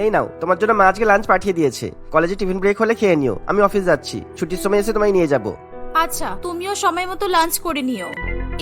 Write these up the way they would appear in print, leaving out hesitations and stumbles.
এই নাও, তোমার জন্য মা আজকে লাঞ্চ পাঠিয়ে দিয়েছে। কলেজে টিফিন ব্রেক হলে খেয়ে নিও, আমি অফিস যাচ্ছি। ছুটির সময় এসে তোমায় নিয়ে যাব। আচ্ছা, তুমিও সময় মতো লাঞ্চ করে নিও।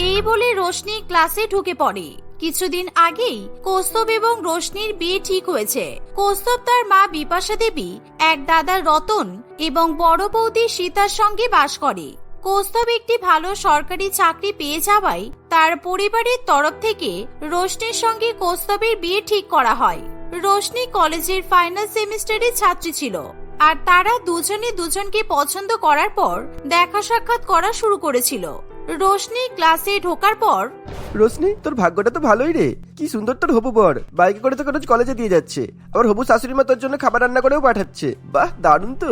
এই বলে রোশনি ক্লাসে ঢুকে পড়ে। কিছুদিন আগেই কৌস্তব এবং রোশনির বিয়ে ঠিক হয়েছে। কৌস্তব তার মা বিপাশা দেবী, এক দাদা রতন এবং বড় বৌদি সীতার সঙ্গে বাস করে। কৌস্তব একটি ভালো সরকারি চাকরি পেয়ে যাওয়ায় তার পরিবারের তরফ থেকে রোশনির সঙ্গে কৌস্তবের বিয়ে ঠিক করা হয়। রোশনি কলেজের ফাইনাল সেমিস্টারের ছাত্রী ছিল, আর তারা দুজনে দুজনকে পছন্দ করার পর দেখা সাক্ষাৎ করা শুরু করেছিল। রোশনি ক্লাসে ঢোকার পর, রোশনি, তোর ভাগ্যটা তো ভালোই রে। কি সুন্দর তোর হবু বর, বাইকে করে তোকে রোজ কলেজে দিয়ে যাচ্ছে। আবার হবু শাশুড়ি মা তোর জন্য খাবার রান্না করেও পাঠাচ্ছে। বাহ, দারুণ তো।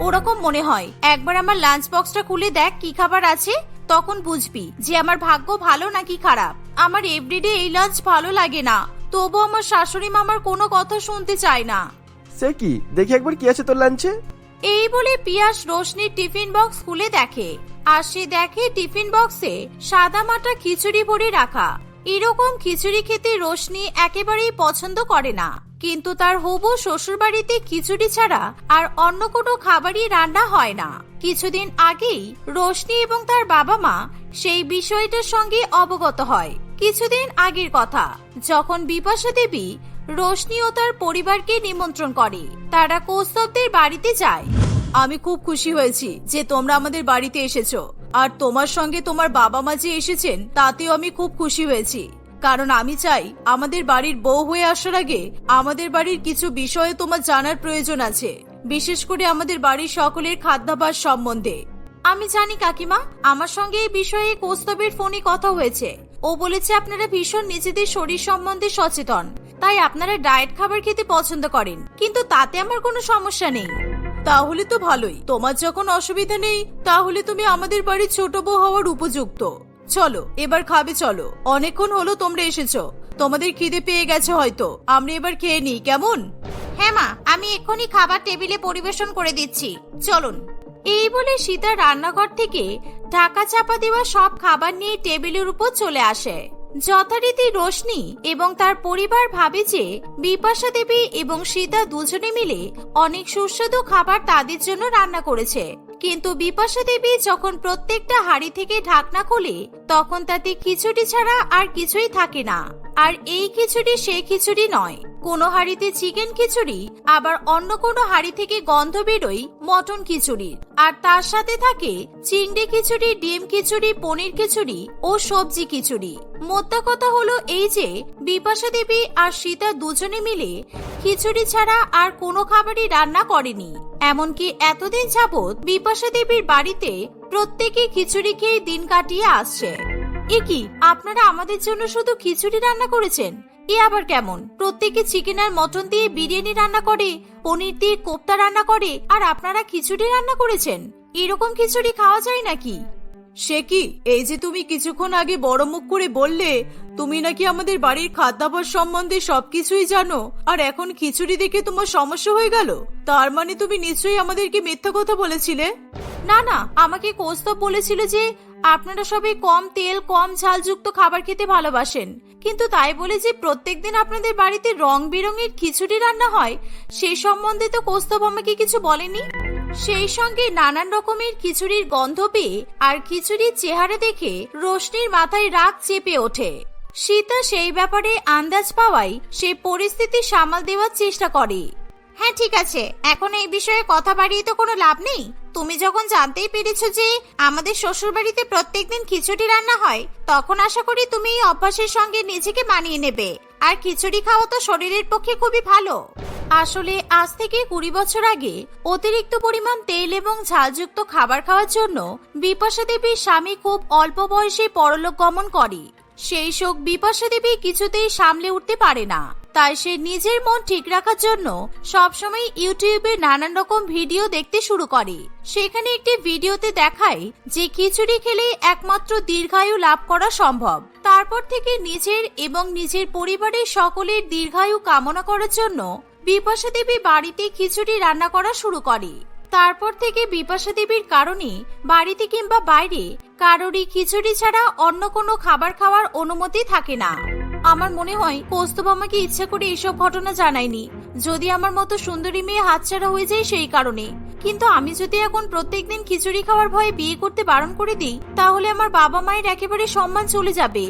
ওরকম মনে হয়। একবার আমার লাঞ্চ বক্সটা খুলে দেখ কি খাবার আছে, তখন বুঝবি যে আমার ভাগ্য ভালো নাকি খারাপ। আমার এভরিডে এই লাঞ্চ ভালো লাগে না, তবু আমার শাশুড়ি মা আমার কোনো কথা শুনতে চায় না। সে কি, দেখি একবার কি আছে তোর লাঞ্চে। এই বলে পিয়াস রোশনির টিফিন বক্স খুলে দেখে, আর সে দেখে টিফিন বক্সে সাদা মাটা খিচুড়ি ভরে রাখা। এরকম খিচুড়ি খেতে রোশনি একেবারেই পছন্দ করে না, কিন্তু তার হবু শ্বশুর বাড়িতে খিচুড়ি ছাড়া আর অন্য কোনো খাবারই রান্না হয় না। কিছুদিন আগেই রোশনি এবং তার বাবা মা সেই বিষয়টার সঙ্গে অবগত হয়। কিছুদিন আগের কথা, যখন বিপাশা দেবী রোশনি ও তার পরিবারকে নিমন্ত্রণ করে, তারা কৌস্তবদের বাড়িতে যায়। আমি খুব খুশি হয়েছি যে তোমরা আমাদের বাড়িতে এসেছো, আর তোমার সঙ্গে তোমার বাবা মা যে এসেছেন তাতেও আমি খুব খুশি হয়েছি। কারণ আমি চাই আমাদের বাড়ির বউ হয়ে আসার আগে আমাদের বাড়ির কিছু বিষয়ে তোমার জানার প্রয়োজন আছে, বিশেষ করে আমাদের বাড়ির সকলের খাদ্যাভ্যাস সম্বন্ধে। আমি জানি কাকিমা, আমার সঙ্গে এই বিষয়ে কৌস্তবের ফোনে কথা হয়েছে। ও বলেছে আপনারা ভীষণ নিজেদের শরীর সম্বন্ধে সচেতন, তাই আপনারা ডায়েট খাবার খেতে পছন্দ করেন, কিন্তু তাতে আমার কোনো সমস্যা নেই। তাহলে তো ভালোই, তোমার যখন অসুবিধা নেই তাহলে তুমি আমাদের বাড়ির ছোট বউ হওয়ার উপযুক্ত। চলো এবার খাবে, চলো, অনেকক্ষণ হলো তোমরা এসেছো, তোমাদের খিদে পেয়ে গেছে হয়তো। আমরা এবার খেয়ে নিই, কেমন? হ্যাঁ মা, আমি এক্ষুনি খাবার টেবিলে পরিবেশন করে দিচ্ছি, চলুন। এই বলে সীতা রান্নাঘর থেকে ঢাকা চাপা দেওয়া সব খাবার নিয়ে টেবিলের উপর চলে আসে। যথারীতি রোশনি এবং তার পরিবার ভাবে যে বিপাশা দেবী এবং সীতা দুজনে মিলে অনেক সুস্বাদু খাবার তাদের জন্য রান্না করেছে। কিন্তু বিপাশা দেবী যখন প্রত্যেকটা হাঁড়ি থেকে ঢাকনা খোলে, তখন তাতে খিচুড়ি ছাড়া আর কিছুই থাকে না। আর এই খিচুড়ি সেই খিচুড়ি নয়, কোনো হাঁড়িতে চিকেন খিচুড়ি, আবার অন্য কোনো হাঁড়ি থেকে গন্ধ বেরোয় মটন খিচুড়ির, আর তার সাথে থাকে চিংড়ি খিচুড়ি, ডিম খিচুড়ি, পনির খিচুড়ি ও সবজি খিচুড়ি। মোদ্দা কথা হলো এই যে বিপাশা দেবী আর সীতা দুজনে মিলে খিচুড়ি ছাড়া আর কোনো খাবারই রান্না করেনি। এমনকি এতদিন যাবৎ বিপাশা দেবীর বাড়িতে প্রত্যেকে খিচুড়ি খেয়ে দিন কাটিয়ে আসছে। এ কি, আপনারা আমাদের জন্য শুধু খিচুড়ি রান্না করেছেন? এ আবার কেমন? প্রত্যেকে চিকেন আর মটন দিয়ে বিরিয়ানি রান্না করে, পনির দিয়ে কোপ্তা রান্না করে, আর আপনারা খিচুড়ি রান্না করেছেন? এরকম খিচুড়ি খাওয়া যায় নাকি? সে কি, এই যে তুমি কিছুক্ষণ আগে বড় মুখ করে বললে তুমি নাকি আমাদের বাড়ির খাদ্যাভ্যাস সম্বন্ধে সবকিছুই জানো, আর এখন খিচুড়ি দেখে তোমার সমস্যা হয়ে গেল? তার মানে তুমি নিশ্চয়ই আমাদেরকে মিথ্যা কথা বলেছিলে। না না, আমাকে কৌস্তব বলেছিল যে আপনারা সবাই কম তেল কম ঝালযুক্ত খাবার খেতে ভালোবাসেন, কিন্তু তাই বলে যে প্রত্যেকদিন আপনাদের বাড়িতে রং বেরঙের খিচুড়ি রান্না হয় সেই সম্বন্ধে তো কৌস্তব আমাকে কিছু বলেনি। সেই সঙ্গে নানান রকমের খিচুড়ির গন্ধ পেয়ে আর খিচুড়ির চেহারা দেখে রোশনির মাথায় রাগ চেপে ওঠে। সীতা সেই ব্যাপারে আন্দাজ পাওয়ায় সে পরিস্থিতি সামাল দেওয়ার চেষ্টা করে। হ্যাঁ ঠিক আছে, এখন এই বিষয়ে কথা বাড়িয়ে তো কোনো লাভ নেই। তুমি যখন জানতেই পেরেছো যে আমাদের শ্বশুর বাড়িতে প্রত্যেকদিন খিচুড়ি রান্না হয়, তখন আশা করি তুমি এই অভ্যাসের সঙ্গে নিজেকে মানিয়ে নেবে। আর খিচুড়ি খাওয়া তো শরীরের পক্ষে খুবই ভালো। আসলে আজ থেকে 20 বছর আগে অতিরিক্ত পরিমাণ তেল এবং ঝালযুক্ত খাবার খাওয়ার জন্য বিপাশা দেবীর স্বামী খুব অল্প বয়সে পরলোক গমন করে। সেই শোক বিপাশা দেবী কিছুতেই সামলে উঠতে পারে না, তাই সে নিজের মন ঠিক রাখার জন্য সবসময় ইউটিউবে নানান রকম ভিডিও দেখতে শুরু করে। সেখানে একটি ভিডিওতে দেখায় যে খিচুড়ি খেলে একমাত্র দীর্ঘায়ু লাভ করা সম্ভব। তারপর থেকে নিজের এবং নিজের পরিবারের সকলের দীর্ঘায়ু কামনা করার জন্য বিপাশা দেবী বাড়িতে খিচুড়ি রান্না করা শুরু করে। তারপর থেকে বিপাশা দেবীর কারণে বাড়িতে কিংবা বাইরে কারোরই খিচুড়ি ছাড়া অন্য কোনো খাবার খাওয়ার অনুমতি থাকে না। আমার মনে হয় কৌস্তব আমাকে ইচ্ছা করে এইসব ঘটনা জানায়নি, যদি আমার মতো সুন্দরী মেয়ে হাতছাড়া হয়ে যায় সেই কারণে। কিন্তু আমি যদি এখন প্রত্যেকদিন খিচুড়ি খাওয়ার ভয়ে বিয়ে করতে বারণ করে দিই, তাহলে আমার বাবা মায়ের একেবারে সম্মান চলে যাবে।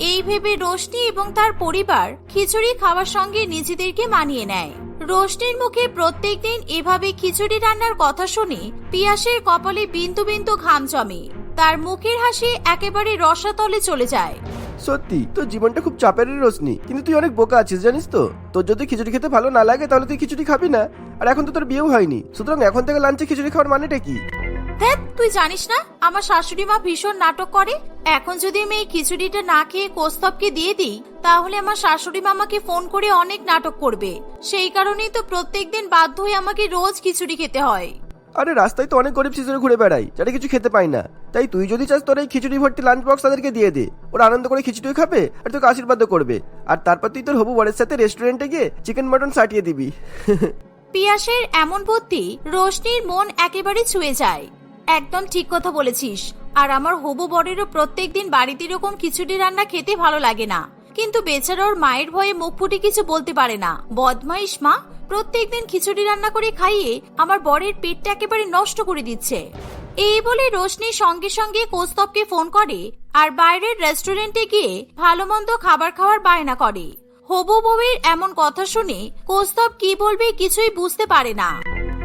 এই ভেবে রোশনি এবং তার পরিবার খিচুড়ি খাওয়ার সঙ্গে নিজেদেরকে মানিয়ে নেয়। রোশনির মুখে প্রত্যেকদিন এভাবে খিচুড়ি রান্নার কথা শুনে পিয়াসের কপালে বিন্দু বিন্দু ঘাম জমে, তার মুখের হাসি একেবারে রসাতলে চলে যায়। সত্যি তোর জীবনটা খুব চাপের রে রোশনি, কিন্তু তুই অনেক বোকা আছিস জানিস তো। তোর যদি খিচুড়ি খেতে ভালো না লাগে তাহলে তুই খিচুড়ি খাবি না। আর এখন তো তোর বিয়েও হয়নি, সুতরাং এখন থেকে লাঞ্চে খিচুড়ি খাওয়ার মানেটা কি? দেখ, তুই জানিস না আমার শাশুড়ি মা ভীষণ নাটক করে। এখন যদি আমি এই খিচুড়িটা না খেয়ে কৌস্তবকে দিয়ে দিই, তাহলে আমার শাশুড়ি মামাকে ফোন করে অনেক নাটক করবে। সেই কারণেই তো প্রত্যেকদিন বাধ্য হয়ে আমাকে রোজ খিচুড়ি খেতে হয়। আরে রাস্তায় তো অনেক গরিব শিশুরা ঘুরে বেড়ায় যারা কিছু খেতে পায় না। তাই তুই যদি চাস তোর এই খিচুড়ি ভর্তি লাঞ্চ বক্স তাদেরকে দিয়ে দে, ওরা আনন্দ করে খিচুড়িও খাবে আর তোকে আশীর্বাদও করবে। আর তারপর তুই তোর হবু বরের সাথে রেস্টুরেন্টে গিয়ে চিকেন মটন সাটিয়ে দিবি। পিয়াসের এমন বুদ্ধি রোশনির মন একেবারে ছুঁয়ে যায়। একদম ঠিক কথা বলেছিস। আর আমার হবু বরেরও প্রত্যেকদিন বাড়িতে এরকম খিচুড়ি রান্না খেতে ভালো লাগে না, কিন্তু বেচারা ওর মায়ের ভয়ে মুখ ফুটে কিছু বলতে পারে না। বদমাইশ মা, প্রত্যেকদিন খিচুড়ি রান্না করে খাইয়ে আমার বরের পেটটা একেবারে নষ্ট করে দিচ্ছে। এই বলে রোশনি সঙ্গে সঙ্গে কৌস্তবকে ফোন করে আর বাইরের রেস্টুরেন্টে গিয়ে ভালো মন্দ খাবার খাওয়ার বায়না করে। হবু বউয়ের এমন কথা শুনে কৌস্তব কি বলবে কিছুই বুঝতে পারে না।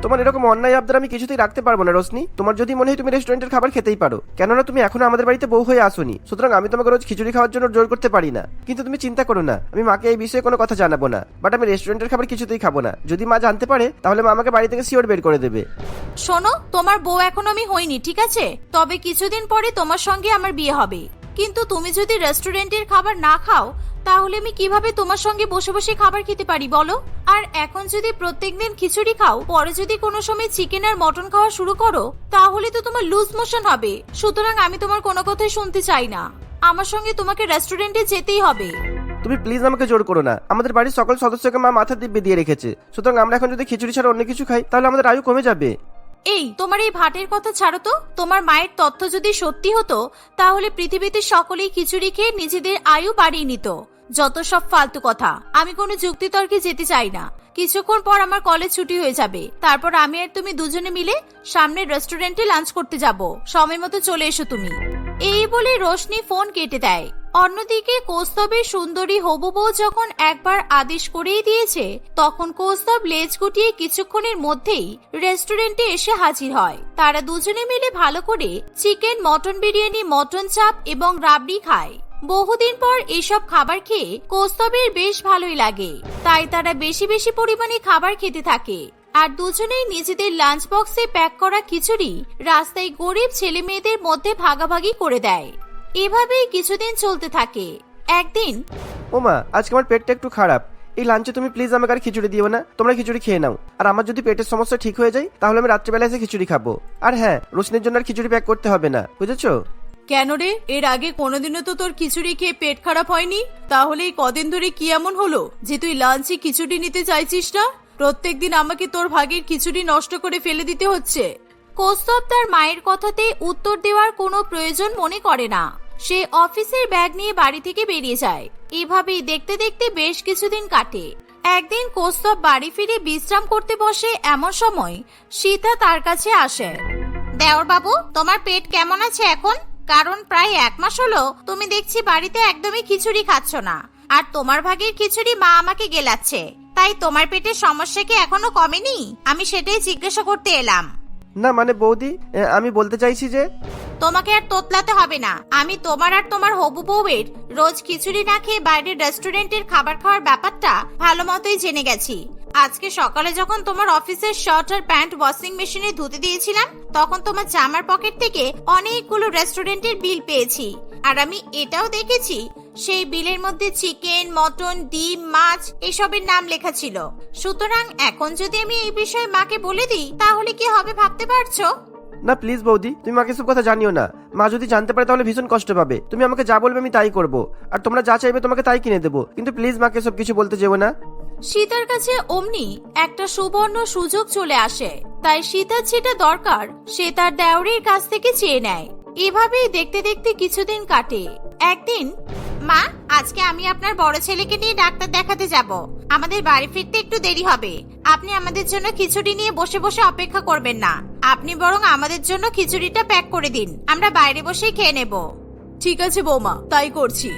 তোমার এরকম অন্যায় আবদার আমি কিছুতেই রাখতে পারবো না রোশনি। তোমার যদি মনে হয় তুমি রেস্টুরেন্টের খাবার খেতেই পারো, কেননা তুমি এখনো আমাদের বাড়িতে বউ হয়ে আসোনি, সুতরাং আমি তোমাকে রোজ খিচুড়ি খাওয়ার জন্য জোর করতে পারি না। কিন্তু তুমি চিন্তা করো না, আমি মাকে এই বিষয়ে কোনো কথা জানাবো না। বাট আমি রেস্টুরেন্টের খাবার কিছুতেই খাবো না। যদি মা জানতে পারে তাহলে মা আমাকে বাড়ি থেকে শিওর বের করে দেবে। শোনো, তোমার বউ এখনো আমি হইনি, ঠিক আছে? তবে কিছুদিন পরে তোমার সঙ্গে আমার বিয়ে হবে। কিন্তু তুমি যদি রেস্টুরেন্টের খাবার না খাও, তাহলে আমি কিভাবে তোমার সঙ্গে বসে বসে খাবার খেতে পারি বলো? আর এখন যদি প্রত্যেকদিন খিচুড়ি খাও, পরে যদি কোনো সময় চিকেন আর মটন খাওয়া শুরু করো, তাহলে তো তোমার লুজ মোশন হবে। সুতরাং আমি তোমার কোনো কথাই শুনতে চাই না। আমার সঙ্গে তোমাকে রেস্টুরেন্টে যেতেই হবে। তুমি প্লিজ আমাকে জোর করো না। আমাদের বাড়ির সকল সদস্যকে মা মাথার দিব্যে দিয়ে রেখেছে, সুতরাং আমরা এখন যদি খিচুড়ি ছাড়া অন্য কিছু খাই তাহলে আমাদের আয়ু কমে যাবে। এই তোমার এই ভাটের কথা ছাড়ো তো। তোমার মায়ের তথ্য যদি সত্যি হতো, তাহলে পৃথিবীতে সকলেই খিচুড়ি খেয়ে নিজেদের আয়ু বাড়িয়ে নিত। যত সব ফালতু কথা। আমি কোনো যুক্তিতর্কে যেতে চাই না। কিছুক্ষণ পর আমার কলেজ ছুটি হয়ে যাবে, তারপর আমি আর তুমি দুজনে মিলে সামনের রেস্টুরেন্টে লাঞ্চ করতে যাব। সময় মতো চলে এসো তুমি। এই বলে রোশনি ফোন কেটে দেয়। অন্যদিকে কৌস্তবের সুন্দরী হবু বউ যখন একবার আদেশ করেই দিয়েছে, তখন কৌস্তব লেজ গুটিয়ে কিছুক্ষণের মধ্যেই রেস্টুরেন্টে এসে হাজির হয়। তারা দুজনে মিলে ভালো করে চিকেন, মটন বিরিয়ানি, মটন চাপ এবং রাবড়ি খায়। বহুদিন পর এসব খাবার খেয়ে কৌস্তবের বেশ ভালোই লাগে, তাই তারা বেশি বেশি পরিমাণে খাবার খেতে থাকে। আর দুজনেই নিজেদের লাঞ্চ বক্সে প্যাক করা খিচুড়ি রাস্তায় গরিব ছেলে মেয়েদের মধ্যে ভাগাভাগি করে দেয়। এভাবেই কিছুদিন চলতে থাকে। একদিন, ও মা, আজকে আমার পেটটা একটু খারাপ, এই লাঞ্চে তুমি প্লিজ আমাকে আর খিচুড়ি দিও না। তোমরা খিচুড়ি খেয়ে নাও। আর আমার যদি পেটের সমস্যা ঠিক হয়ে যায় তাহলে আমি রাত্রিবেলা এসে খিচুড়ি খাবো। আর হ্যাঁ, রোশনির জন্য আর খিচুড়ি প্যাক করতে হবে না, বুঝেছো? কেন রে, এর আগে কোনোদিনও তো তোর খিচুড়ি খেয়ে পেট খারাপ হয়নি? তাহলে এই কদিন ধরে কি এমন হলো যে তুই লাঞ্চে খিচুড়ি নিতে চাইছিস না? প্রত্যেকদিন আমাকে তোর ভাগের খিচুড়ি নষ্ট করে ফেলে দিতে হচ্ছে। কৌস্তব তার মায়ের কথাতে উত্তর দেওয়ার কোনো প্রয়োজন মনে করে না। সে অফিসের ব্যাগ নিয়ে বাড়ি থেকে বেরিয়ে যায়। এভাবেই দেখতে দেখতে বেশ কিছুদিন কাটে। একদিন কৌস্তব বাড়ি ফিরে বিশ্রাম করতে বসে, এমন সময় সীতা তার কাছে আসে। দেওর বাবু, তোমার পেট কেমন আছে এখন? কারণ প্রায় 1 মাস হলো তুমি দেখছি বাড়িতে একদমই খিচুড়ি খাচ্ছ না, আর তোমার ভাগের খিচুড়ি মা আমাকে গেলাচ্ছে। তাই তোমার পেটের সমস্যা কি এখনো কমেনি? আমি সেটাই জিজ্ঞাসা করতে এলাম। না মানে বৌদি, আমি বলতে চাইছি যে তোমাকে আর তোতলাতে হবে না। আমি তোমার আর তোমার হবু বউয়ের রোজ খিচুড়ি না খেয়ে বাইরের রেস্টুরেন্টের খাবার খাওয়ার ব্যাপারটা ভালো মতোই জেনে গেছি। আজকে সকালে যখন তোমার অফিসের শার্ট আর প্যান্ট ওয়াশিং মেশিনে ধুতে দিয়েছিলাম, তখন তোমার জামার পকেট থেকে অনেকগুলো রেস্টুরেন্টের বিল পেয়েছি। আর আমি এটাও দেখেছি সেই বিলের মধ্যে চিকেন, মটন, ডিম, মাছ এসবের নাম লেখা ছিল। সুতরাং এখন যদি আমি এই বিষয়ে মাকে বলে দিই তাহলে কি হবে ভাবতে পারছো? না প্লিজ বৌদি, তুমি মাকে সব কথা জানিও না। মা যদি জানতে পারে তাহলে ভীষণ কষ্ট পাবে। তুমি আমাকে যা বলবে আমি তাই করব, আর তোমরা যা চাইবে তোমাকে তাই কিনে দেবো। কিন্তু প্লিজ মাকে সব কিছু বলতে যেও না। সীতার কাছে অমনি একটা সুবর্ণ সুযোগ চলে আসে, তাই সীতার যেটা দরকার সে তার দেওরের কাছ থেকে চেয়ে নেয়। এভাবেই দেখতে দেখতে কিছুদিন কাটে। একদিন, মা, আজকে আমি আপনার বড় ছেলেকে নিয়ে ডাক্তার দেখাতে যাব। আমাদের বাড়ি ফিরতে একটু দেরি হবে। আপনি আমাদের জন্য খিচুড়ি নিয়ে বসে বসে অপেক্ষা করবেন না। আপনি বরং আমাদের জন্য খিচুড়িটা প্যাক করে দিন, আমরা বাইরে বসেই খেয়ে নেব। ঠিক আছে বৌমা, তাই করছি।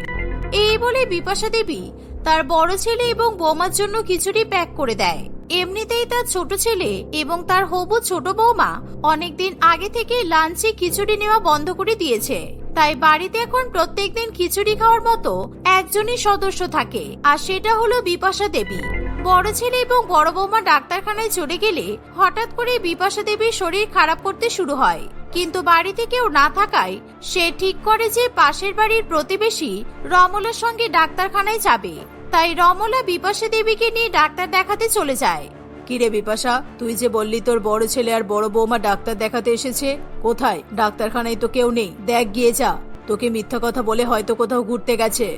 এই বলে বিপাশা দেবী তার বড় ছেলে এবং বৌমার জন্য খিচুড়ি প্যাক করে দেয়। এমনিতেই তার ছোট ছেলে এবং তার হবু ছোট বৌমা অনেকদিন আগে থেকে লাঞ্চে খিচুড়ি নেওয়া বন্ধ করে দিয়েছে। তাই বাড়িতে এখন প্রত্যেকদিন খিচুড়ি খাওয়ার মতো একজনই সদস্য থাকে, আর সেটা হলো বিপাশা দেবী। বড় ছেলে এবং বড় বৌমা ডাক্তারখানায় চলে গেলে হঠাৎ করে বিপাশা দেবীর শরীর খারাপ করতে শুরু হয়। কিন্তু বাড়িতে কেউ না থাকায় সে ঠিক করে যে পাশের বাড়ির প্রতিবেশী রমলার সঙ্গে ডাক্তারখানায় যাবে। তাই রমলা বিপাশা দেবীকে নিয়ে ডাক্তার দেখাতে চলে যায়। কিরে বিপাশা, তুই যে বললি তোর বড় ছেলে আর বড় বৌমা ডাক্তার দেখাতে এসেছে, কোথায়? ডাক্তারখানায় তো কেউ নেই, দেখ গিয়ে যা। তোকে মিথ্যা কথা বলে হয়তো কোথাও ঘুরতে গেছে।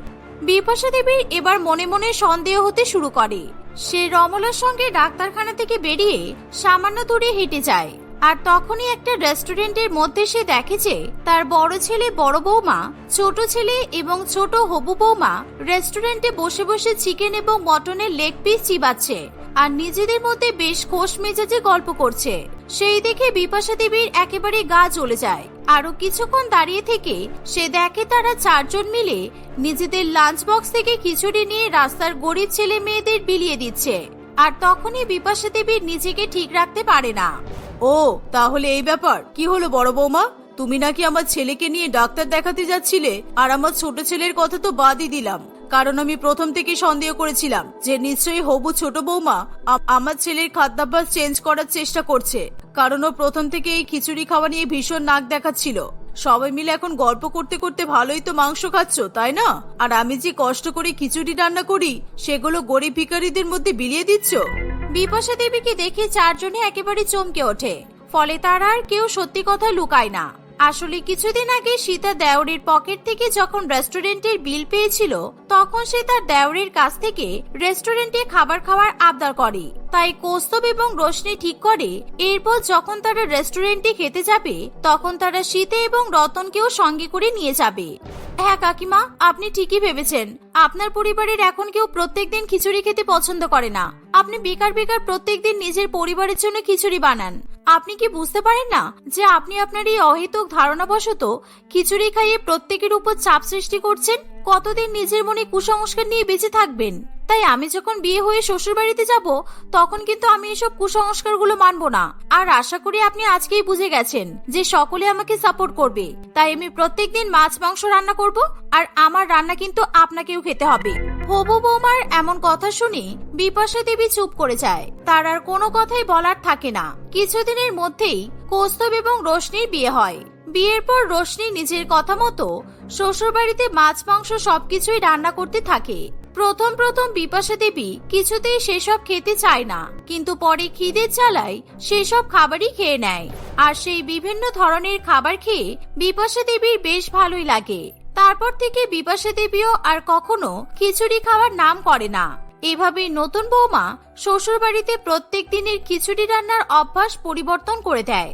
বিপাশা দেবীর এবার মনে মনে সন্দেহ হতে শুরু করে। সে রমলার সঙ্গে ডাক্তারখানা থেকে বেরিয়ে সামান্য দূরে হেঁটে যায়। আর তখনই একটা রেস্টুরেন্টের মধ্যে সে দেখে যে তার বড় ছেলে বড় বৌমা, ছোট ছেলে এবং ছোট হবু বৌমা রেস্টুরেন্টে বসে বসে চিকেন এবং মটনের লেগ পিস চিবাচ্ছে আর নিজেদের মধ্যে বেশ খোশ মেজাজে গল্প করছে। সেই দেখে বিপাশা দেবীর একেবারে গা জ্বলে যায়। আরো কিছুক্ষণ দাঁড়িয়ে থেকে সে দেখে তারা চারজন মিলে নিজেদের লাঞ্চ বক্স থেকে খিচুড়ি নিয়ে রাস্তার গরিব ছেলে মেয়েদের বিলিয়ে দিচ্ছে। আর তখনই বিপাশা দেবীর নিজেকে ঠিক রাখতে পারে না। ও, তাহলে এই ব্যাপার। কি হলো বড় বৌমা? তুমি নাকি আমার ছেলেকে নিয়ে ডাক্তার দেখাতে যাচ্ছিলে, আর আমার ছোট ছেলের কথা তো বাদই দিলাম, কারণ আমি প্রথম থেকে সন্দেহ করেছিলাম যে নিশ্চয়ই হবু ছোট বৌমা আমার ছেলের খাদ্যাভ্যাস চেঞ্জ করার চেষ্টা করছে, কারণ ও প্রথম থেকে এই খিচুড়ি খাওয়া নিয়ে ভীষণ নাক দেখাচ্ছিল। সবাই মিলে এখন গল্প করতে করতে ভালোই তো মাংস খাচ্ছ, তাই না? আর আমি যে কষ্ট করে খিচুড়ি রান্না করি সেগুলো গরিব ভিখারিদের মধ্যে বিলিয়ে দিচ্ছ। বিপাশা দেবীকে দেখে চারজনে একেবারে চমকে ওঠে। ফলে তারা আর কেউ সত্যি কথা লুকায় না। আসলে কিছুদিন আগে সীতা দেওরের পকেট থেকে যখন রেস্টুরেন্টের বিল পেয়েছিল, তখন সে তার দেওরের কাছ থেকে রেস্টুরেন্টে খাবার খাওয়ার আবদার করে। তাই কৌস্তব এবং রোশনি ঠিক করে এরপর যখন তারা রেস্টুরেন্টে খেতে যাবে তখন তারা সীতা এবং রতনকেও সঙ্গে করে নিয়ে যাবে। হ্যাঁ কাকিমা, আপনি ঠিকই ভেবেছেন। আপনার পরিবারের এখন কেউ প্রত্যেকদিন খিচুড়ি খেতে পছন্দ করে না। আপনি বেকার বেকার প্রত্যেকদিন নিজের পরিবারের জন্য খিচুড়ি বানান। আপনি কি বুঝতে পারেন না যে আপনি আপনার এই অহেতুক ধারণাবশত খিচুড়ি খাইয়ে প্রত্যেকের উপর চাপ সৃষ্টি করছেন? কতদিন নিজের মনে কুসংস্কার নিয়ে বেঁচে থাকবেন? তাই আমি যখন বিয়ে হয়ে শ্বশুর বাড়িতে যাব তখন কিন্তু আমি এসব কুসংস্কারগুলো মানবো না। আর আশা করি আপনি আজকেই বুঝে গেছেন যে সকলে আমাকে সাপোর্ট করবে। তাই আমি প্রত্যেকদিন মাছ মাংস রান্না করব, আর আমার রান্না কিন্তু আপনাকেও খেতে হবে। হবু বৌমার এমন কথা শুনে বিপাশা দেবী চুপ করে যায়। তার আর কোনো কথাই বলার থাকে না। কিছুদিনের মধ্যেই কৌস্তব এবং রোশনির বিয়ে হয়। বিয়ের পর রোশনি নিজের কথা মতো শ্বশুর বাড়িতে মাছ মাংস সবকিছুই রান্না করতে থাকে। প্রথম প্রথম বিপাশা দেবী কিছুতেই সেসব খেতে চায় না, কিন্তু পরে খিদের জ্বালায় সেসব খাবারই খেয়ে নেয়। আর সেই বিভিন্ন ধরনের খাবার খেয়ে বিপাশা দেবীর বেশ ভালোই লাগে। তারপর থেকে বিপাশা দেবীও আর কখনো খিচুড়ি খাওয়ার নাম করে না। এভাবে নতুন বৌমা শ্বশুর বাড়িতে প্রত্যেক দিনের খিচুড়ি রান্নার অভ্যাস পরিবর্তন করে দেয়।